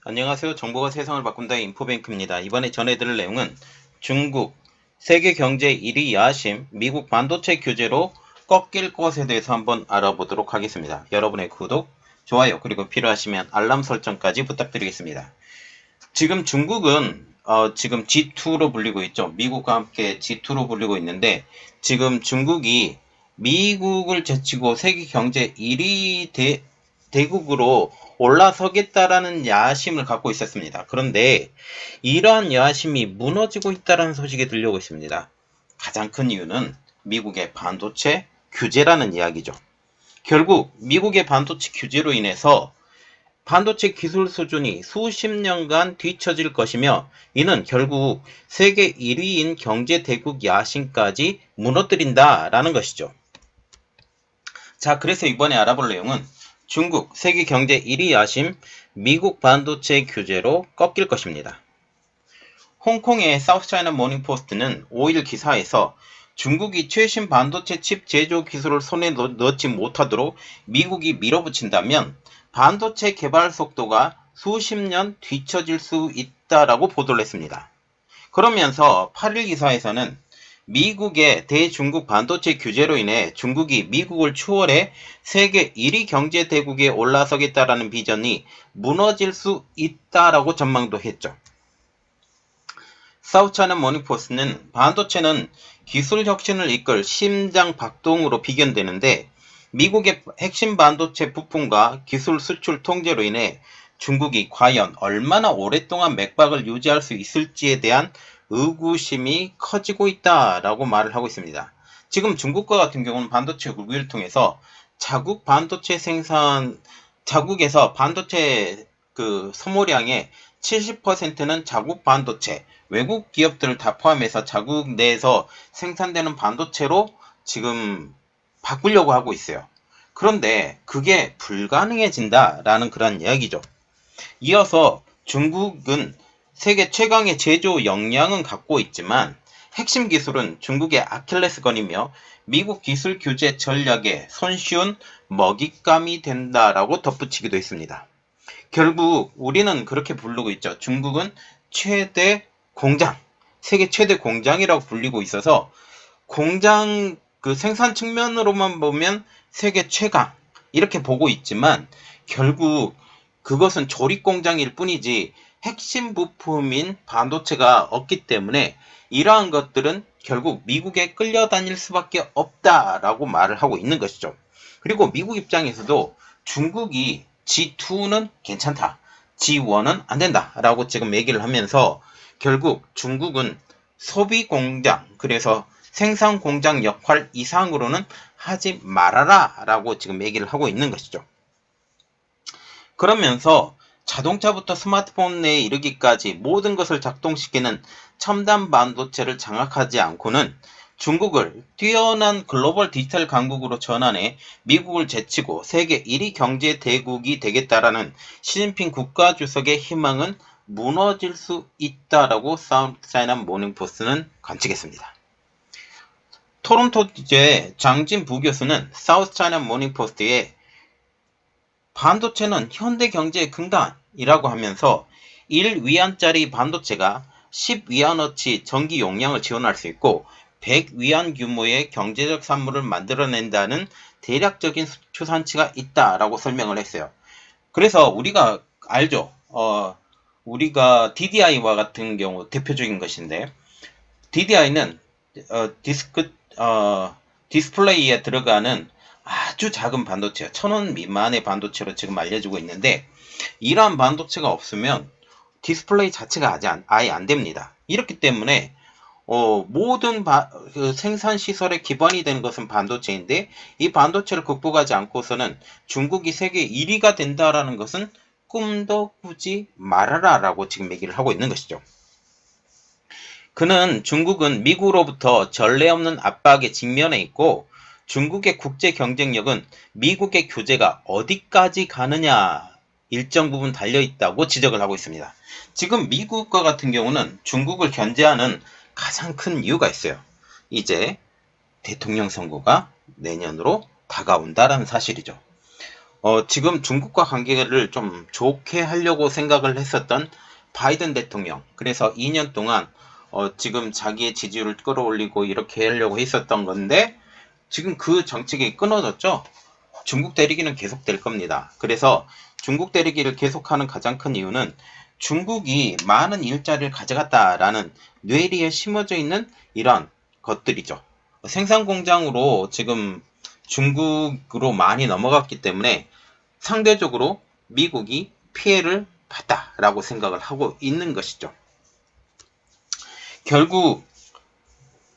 안녕하세요. 정보가 세상을 바꾼다의 인포뱅크입니다. 이번에 전해드릴 내용은 중국, 세계 경제 1위 야심, 미국 반도체 규제로 꺾일 것에 대해서 한번 알아보도록 하겠습니다. 여러분의 구독, 좋아요, 그리고 필요하시면 알람 설정까지 부탁드리겠습니다. 지금 중국은 지금 G2로 불리고 있죠. 미국과 함께 G2로 불리고 있는데 지금 중국이 미국을 제치고 세계 경제 1위 대국으로 올라서겠다라는 야심을 갖고 있었습니다. 그런데 이러한 야심이 무너지고 있다는 소식이 들려오고 있습니다. 가장 큰 이유는 미국의 반도체 규제라는 이야기죠. 결국 미국의 반도체 규제로 인해서 반도체 기술 수준이 수십 년간 뒤처질 것이며 이는 결국 세계 1위인 경제대국 야심까지 무너뜨린다라는 것이죠. 자, 그래서 이번에 알아볼 내용은 중국 세계 경제 1위 야심, 미국 반도체 규제로 꺾일 것입니다. 홍콩의 사우스차이나 모닝포스트는 5일 기사에서 중국이 최신 반도체 칩 제조 기술을 손에 넣지 못하도록 미국이 밀어붙인다면 반도체 개발 속도가 수십 년 뒤처질 수 있다라고 보도를 했습니다. 그러면서 8일 기사에서는 미국의 대중국 반도체 규제로 인해 중국이 미국을 추월해 세계 1위 경제 대국에 올라서겠다라는 비전이 무너질 수 있다라고 전망도 했죠. 사우차이나 모닝포스트는 반도체는 기술 혁신을 이끌 심장 박동으로 비견되는데 미국의 핵심 반도체 부품과 기술 수출 통제로 인해 중국이 과연 얼마나 오랫동안 맥박을 유지할 수 있을지에 대한 의구심이 커지고 있다라고 말을 하고 있습니다. 지금 중국과 같은 경우는 반도체 국유를 통해서 자국에서 반도체 소모량의 70%는 자국 반도체, 외국 기업들을 다 포함해서 자국 내에서 생산되는 반도체로 지금 바꾸려고 하고 있어요. 그런데 그게 불가능해진다라는 그런 이야기죠. 이어서 중국은 세계 최강의 제조 역량은 갖고 있지만 핵심 기술은 중국의 아킬레스건이며 미국 기술 규제 전략에 손쉬운 먹잇감이 된다라고 덧붙이기도 했습니다. 결국 우리는 그렇게 부르고 있죠. 중국은 최대 공장, 세계 최대 공장이라고 불리고 있어서 공장 생산 측면으로만 보면 세계 최강 이렇게 보고 있지만 결국 그것은 조립 공장일 뿐이지 핵심 부품인 반도체가 없기 때문에 이러한 것들은 결국 미국에 끌려다닐 수밖에 없다라고 말을 하고 있는 것이죠. 그리고 미국 입장에서도 중국이 G2는 괜찮다, G1은 안 된다 라고 지금 얘기를 하면서 결국 중국은 소비 공장, 그래서 생산 공장 역할 이상으로는 하지 말아라 라고 지금 얘기를 하고 있는 것이죠. 그러면서 자동차부터 스마트폰에 이르기까지 모든 것을 작동시키는 첨단 반도체를 장악하지 않고는 중국을 뛰어난 글로벌 디지털 강국으로 전환해 미국을 제치고 세계 1위 경제 대국이 되겠다라는 시진핑 국가주석의 희망은 무너질 수 있다라고 사우스차이나 모닝포스트는 관측했습니다. 토론토주의 장진 부교수는 사우스차이나 모닝포스트에 반도체는 현대 경제의 근간이라고 하면서 1위안짜리 반도체가 10위안어치 전기 용량을 지원할 수 있고 100위안 규모의 경제적 산물을 만들어낸다는 대략적인 추산치가 있다라고 설명을 했어요. 그래서 우리가 알죠. 우리가 DDI와 같은 경우 대표적인 것인데 DDI는 디스플레이에 들어가는 아주 작은 반도체야. 1000원 미만의 반도체로 지금 알려지고 있는데 이러한 반도체가 없으면 디스플레이 자체가 아예 안 됩니다. 이렇기 때문에 모든 생산 시설의 기반이 되는 것은 반도체인데 이 반도체를 극복하지 않고서는 중국이 세계 1위가 된다라는 것은 꿈도 꾸지 말아라 라고 지금 얘기를 하고 있는 것이죠. 그는 중국은 미국으로부터 전례 없는 압박에 직면해 있고 중국의 국제 경쟁력은 미국의 규제가 어디까지 가느냐 일정 부분 달려있다고 지적을 하고 있습니다. 지금 미국과 같은 경우는 중국을 견제하는 가장 큰 이유가 있어요. 이제 대통령 선거가 내년으로 다가온다라는 사실이죠. 지금 중국과 관계를 좀 좋게 하려고 생각을 했었던 바이든 대통령. 그래서 2년 동안 지금 자기의 지지율을 끌어올리고 이렇게 하려고 했었던 건데 지금 그 정책이 끊어졌죠. 중국 대리기는 계속될 겁니다. 그래서 중국 대리기를 계속하는 가장 큰 이유는 중국이 많은 일자리를 가져갔다라는 뇌리에 심어져 있는 이런 것들이죠. 생산 공장으로 지금 중국으로 많이 넘어갔기 때문에 상대적으로 미국이 피해를 봤다라고 생각을 하고 있는 것이죠. 결국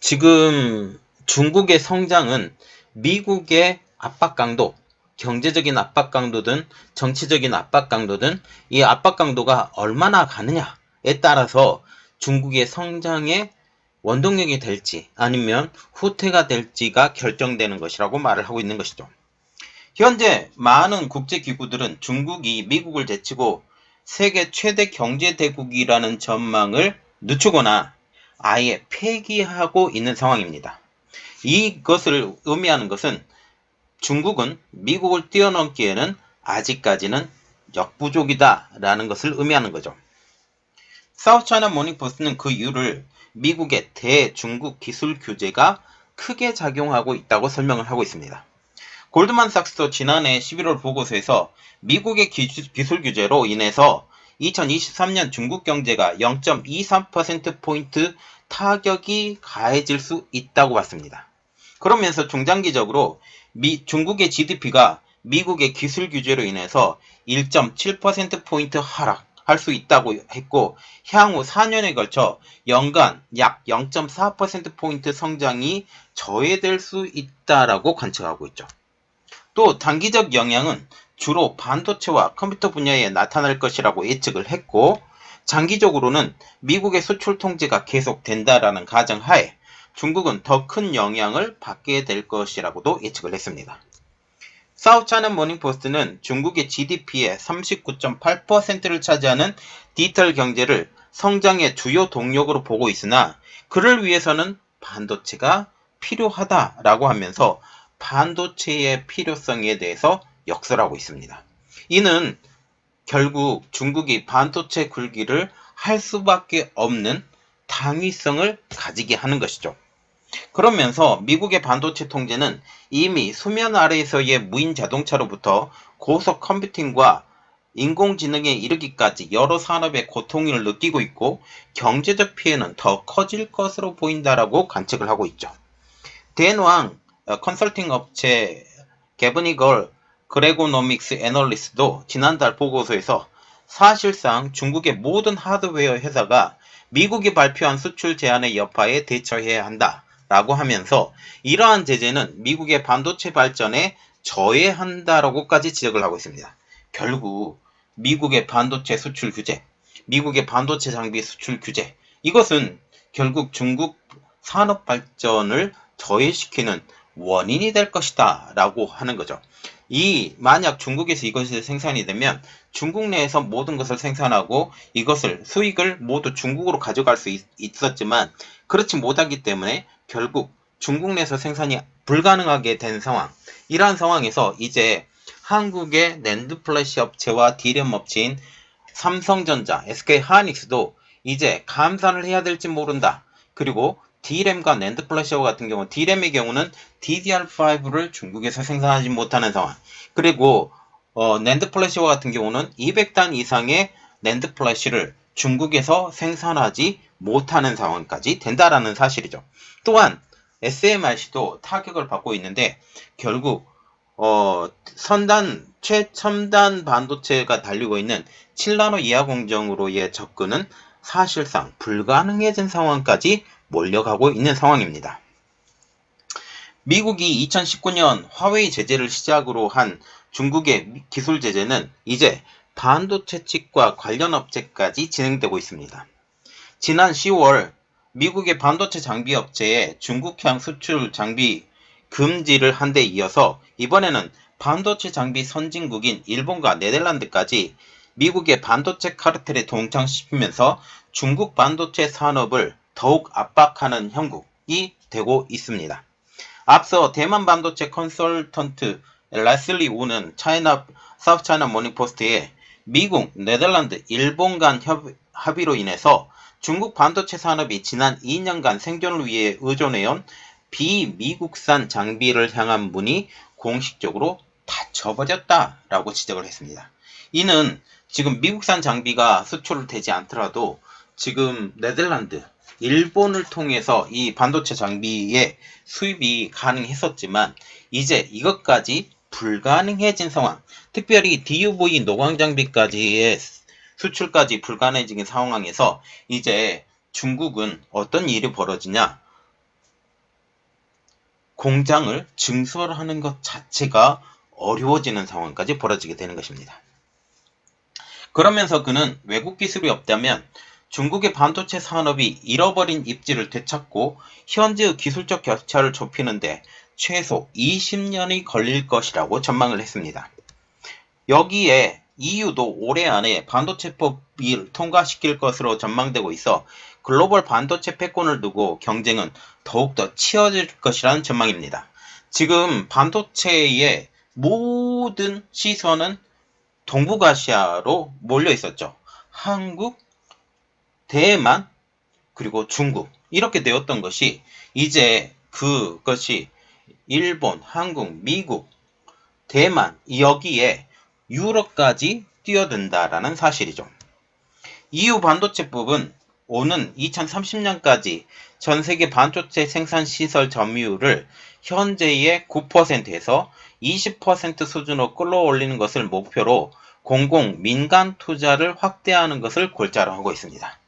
지금 중국의 성장은 미국의 압박 강도, 경제적인 압박 강도든 정치적인 압박 강도든 이 압박 강도가 얼마나 가느냐에 따라서 중국의 성장의 원동력이 될지 아니면 후퇴가 될지가 결정되는 것이라고 말을 하고 있는 것이죠. 현재 많은 국제기구들은 중국이 미국을 제치고 세계 최대 경제대국이라는 전망을 늦추거나 아예 폐기하고 있는 상황입니다. 이것을 의미하는 것은 중국은 미국을 뛰어넘기에는 아직까지는 역부족이다라는 것을 의미하는 거죠. 사우스차이나 모닝포스트는 그 이유를 미국의 대중국 기술 규제가 크게 작용하고 있다고 설명을 하고 있습니다. 골드만삭스도 지난해 11월 보고서에서 미국의 기술 규제로 인해서 2023년 중국 경제가 0.23%포인트 타격이 가해질 수 있다고 봤습니다. 그러면서 중장기적으로 중국의 GDP가 미국의 기술 규제로 인해서 1.7%포인트 하락할 수 있다고 했고 향후 4년에 걸쳐 연간 약 0.4%포인트 성장이 저해될 수 있다라고 관측하고 있죠. 또 단기적 영향은 주로 반도체와 컴퓨터 분야에 나타날 것이라고 예측을 했고 장기적으로는 미국의 수출 통제가 계속된다라는 가정하에 중국은 더 큰 영향을 받게 될 것이라고도 예측을 했습니다. 사우스차이나 모닝포스트는 중국의 GDP의 39.8%를 차지하는 디지털 경제를 성장의 주요 동력으로 보고 있으나 그를 위해서는 반도체가 필요하다라고 하면서 반도체의 필요성에 대해서 역설하고 있습니다. 이는 결국 중국이 반도체 굴기를 할 수밖에 없는 당위성을 가지게 하는 것이죠. 그러면서 미국의 반도체 통제는 이미 수면 아래에서의 무인 자동차로부터 고속 컴퓨팅과 인공지능에 이르기까지 여러 산업의 고통을 느끼고 있고 경제적 피해는 더 커질 것으로 보인다라고 관측을 하고 있죠. 대노항 컨설팅 업체 게브니걸 그레고노믹스 애널리스트도 지난달 보고서에서 사실상 중국의 모든 하드웨어 회사가 미국이 발표한 수출 제한의 여파에 대처해야 한다라고 하면서 이러한 제재는 미국의 반도체 발전에 저해한다라고까지 지적을 하고 있습니다. 결국 미국의 반도체 수출 규제, 미국의 반도체 장비 수출 규제, 이것은 결국 중국 산업 발전을 저해시키는 원인이 될 것이다 라고 하는 거죠. 만약 중국에서 이것이 생산이 되면 중국 내에서 모든 것을 생산하고 이것을 수익을 모두 중국으로 가져갈 수 있었지만 그렇지 못하기 때문에 결국 중국 내에서 생산이 불가능하게 된 상황. 이러한 상황에서 이제 한국의 낸드 플래시 업체와 디램 업체인 삼성전자, SK하이닉스도 이제 감산을 해야 될지 모른다. 그리고 D램과 낸드 플래시와 같은 경우 D램의 경우는 DDR5를 중국에서 생산하지 못하는 상황. 그리고 낸드 플래시와 같은 경우는 200단 이상의 낸드 플래시를 중국에서 생산하지 못하는 상황까지 된다라는 사실이죠. 또한 SMRC도 타격을 받고 있는데 결국 최첨단 반도체가 달리고 있는 7나노 이하 공정으로의 접근은 사실상 불가능해진 상황까지 몰려가고 있는 상황입니다. 미국이 2019년 화웨이 제재를 시작으로 한 중국의 기술 제재는 이제 반도체 칩과 관련 업체까지 진행되고 있습니다. 지난 10월 미국의 반도체 장비 업체에 중국향 수출 장비 금지를 한 데 이어서 이번에는 반도체 장비 선진국인 일본과 네덜란드까지 미국의 반도체 카르텔에 동참시키면서 중국 반도체 산업을 더욱 압박하는 형국이 되고 있습니다. 앞서 대만 반도체 컨설턴트 레슬리 우는 사우스 차이나 모닝포스트에 미국, 네덜란드, 일본 간 합의로 인해서 중국 반도체 산업이 지난 2년간 생존을 위해 의존해온 비미국산 장비를 향한 문이 공식적으로 닫혀버렸다라고 지적을 했습니다. 이는 지금 미국산 장비가 수출되지 않더라도 지금 네덜란드, 일본을 통해서 이 반도체 장비의 수입이 가능했었지만 이제 이것까지 불가능해진 상황, 특별히 DUV 노광 장비까지의 수출까지 불가능해진 상황에서 이제 중국은 어떤 일이 벌어지냐, 공장을 증설하는 것 자체가 어려워지는 상황까지 벌어지게 되는 것입니다. 그러면서 그는 외국 기술이 없다면 중국의 반도체 산업이 잃어버린 입지를 되찾고 현재의 기술적 격차를 좁히는데 최소 20년이 걸릴 것이라고 전망을 했습니다. 여기에 EU도 올해 안에 반도체법을 통과시킬 것으로 전망되고 있어 글로벌 반도체 패권을 두고 경쟁은 더욱더 치열해질 것이라는 전망입니다. 지금 반도체의 모든 시선은 동북아시아로 몰려 있었죠. 한국, 대만, 그리고 중국 이렇게 되었던 것이 이제 그것이 일본, 한국, 미국, 대만 여기에 유럽까지 뛰어든다라는 사실이죠. EU 반도체법은 오는 2030년까지 전 세계 반도체 생산 시설 점유율을 현재의 9%에서 20% 수준으로 끌어올리는 것을 목표로 공공 민간 투자를 확대하는 것을 골자로 하고 있습니다.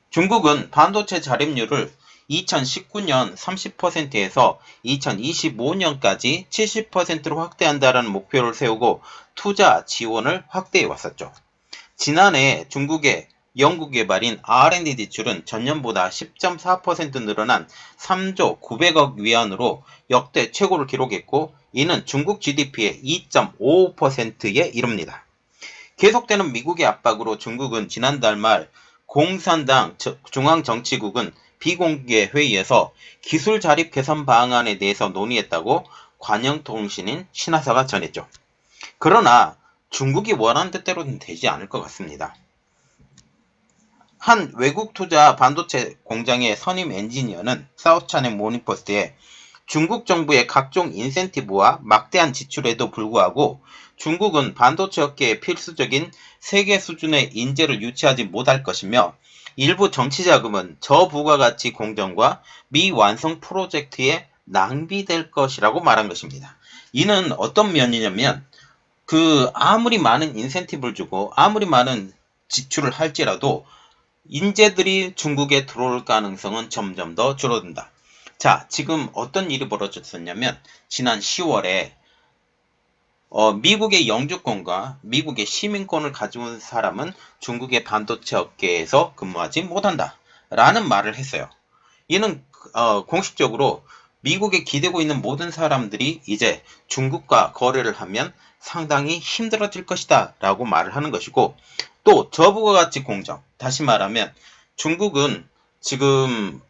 중국은 반도체 자립률을 2019년 30%에서 2025년까지 70%로 확대한다는 목표를 세우고 투자 지원을 확대해 왔었죠. 지난해 중국의 연구개발인 R&D 지출은 전년보다 10.4% 늘어난 3조 900억 위안으로 역대 최고를 기록했고 이는 중국 GDP의 2.55%에 이릅니다. 계속되는 미국의 압박으로 중국은 지난달 말 공산당 중앙정치국은 비공개 회의에서 기술 자립 개선 방안에 대해서 논의했다고 관영통신인 신화사가 전했죠. 그러나 중국이 원하는 뜻대로는 되지 않을 것 같습니다. 한 외국 투자 반도체 공장의 선임 엔지니어는 사우스차이나 모닝포스트에 중국 정부의 각종 인센티브와 막대한 지출에도 불구하고 중국은 반도체 업계에 필수적인 세계 수준의 인재를 유치하지 못할 것이며 일부 정치 자금은 저부가가치 공정과 미완성 프로젝트에 낭비될 것이라고 말한 것입니다. 이는 어떤 면이냐면 아무리 많은 인센티브를 주고 아무리 많은 지출을 할지라도 인재들이 중국에 들어올 가능성은 점점 더 줄어든다. 자, 지금 어떤 일이 벌어졌었냐면 지난 10월에 미국의 영주권과 미국의 시민권을 가진 사람은 중국의 반도체 업계에서 근무하지 못한다 라는 말을 했어요. 이는 공식적으로 미국에 기대고 있는 모든 사람들이 이제 중국과 거래를 하면 상당히 힘들어질 것이다 라고 말을 하는 것이고, 또 저부가가치 공정, 다시 말하면 중국은 지금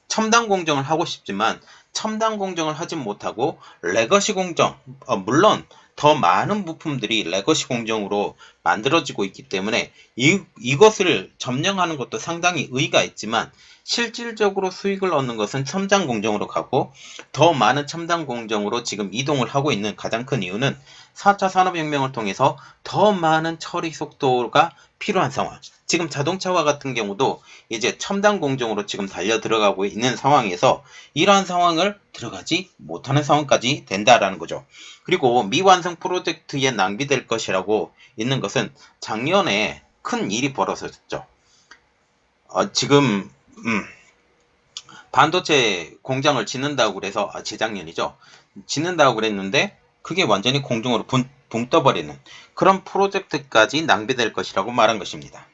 첨단 공정을 하고 싶지만 첨단 공정을 하지 못하고 레거시 공정, 물론 더 많은 부품들이 레거시 공정으로 만들어지고 있기 때문에 이것을 점령하는 것도 상당히 의의가 있지만 실질적으로 수익을 얻는 것은 첨단 공정으로 가고 더 많은 첨단 공정으로 지금 이동을 하고 있는 가장 큰 이유는 4차 산업혁명을 통해서 더 많은 처리 속도가 필요한 상황. 지금 자동차와 같은 경우도 이제 첨단 공정으로 지금 달려 들어가고 있는 상황에서 이러한 상황을 들어가지 못하는 상황까지 된다라는 거죠. 그리고 미완성 프로젝트에 낭비될 것이라고 있는 것은 작년에 큰 일이 벌어졌죠. 지금 반도체 공장을 짓는다고 그래서 재작년이죠. 짓는다고 그랬는데 그게 완전히 공중으로 붕 떠버리는 그런 프로젝트까지 낭비될 것이라고 말한 것입니다.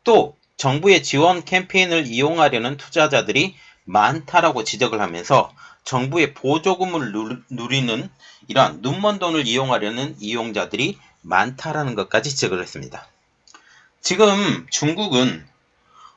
또 정부의 지원 캠페인을 이용하려는 투자자들이 많다라고 지적을 하면서 정부의 보조금을 누리는 이러한 눈먼 돈을 이용하려는 이용자들이 많다라는 것까지 지적을 했습니다. 지금 중국은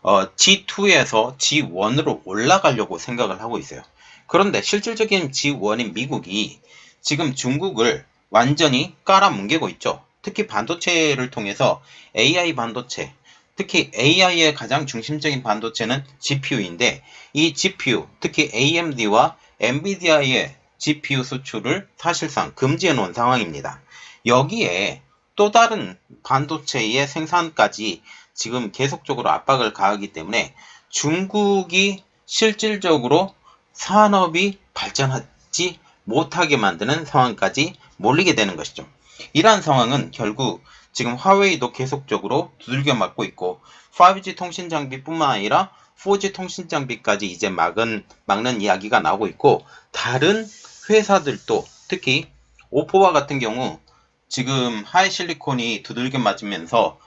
G2에서 G1으로 올라가려고 생각을 하고 있어요. 그런데 실질적인 G1인 미국이 지금 중국을 완전히 깔아뭉개고 있죠. 특히 반도체를 통해서 AI 반도체, 특히 AI의 가장 중심적인 반도체는 GPU인데 이 GPU, 특히 AMD와 엔비디아의 GPU 수출을 사실상 금지해 놓은 상황입니다. 여기에 또 다른 반도체의 생산까지 지금 계속적으로 압박을 가하기 때문에 중국이 실질적으로 산업이 발전하지 못하게 만드는 상황까지 몰리게 되는 것이죠. 이러한 상황은 결국 지금 화웨이도 계속적으로 두들겨 맞고 있고 5G 통신 장비뿐만 아니라 4G 통신 장비까지 이제 막는 이야기가 나오고 있고 다른 회사들도 특히 오포와 같은 경우 지금 하이실리콘이 두들겨 맞으면서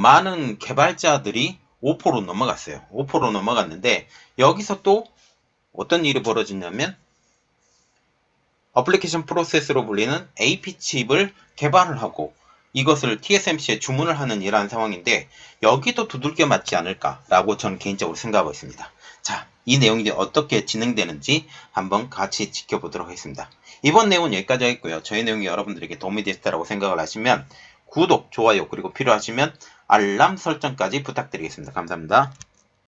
많은 개발자들이 오포로 넘어갔어요. 오포로 넘어갔는데 여기서 또 어떤 일이 벌어지냐면 어플리케이션 프로세스로 불리는 AP 칩을 개발을 하고 이것을 TSMC에 주문을 하는 이러한 상황인데 여기도 두들겨 맞지 않을까라고 저는 개인적으로 생각하고 있습니다. 자, 이 내용이 어떻게 진행되는지 한번 같이 지켜보도록 하겠습니다. 이번 내용은 여기까지 하겠고요. 저희 내용이 여러분들에게 도움이 됐다고 생각을 하시면 구독, 좋아요, 그리고 필요하시면 알람 설정까지 부탁드리겠습니다. 감사합니다.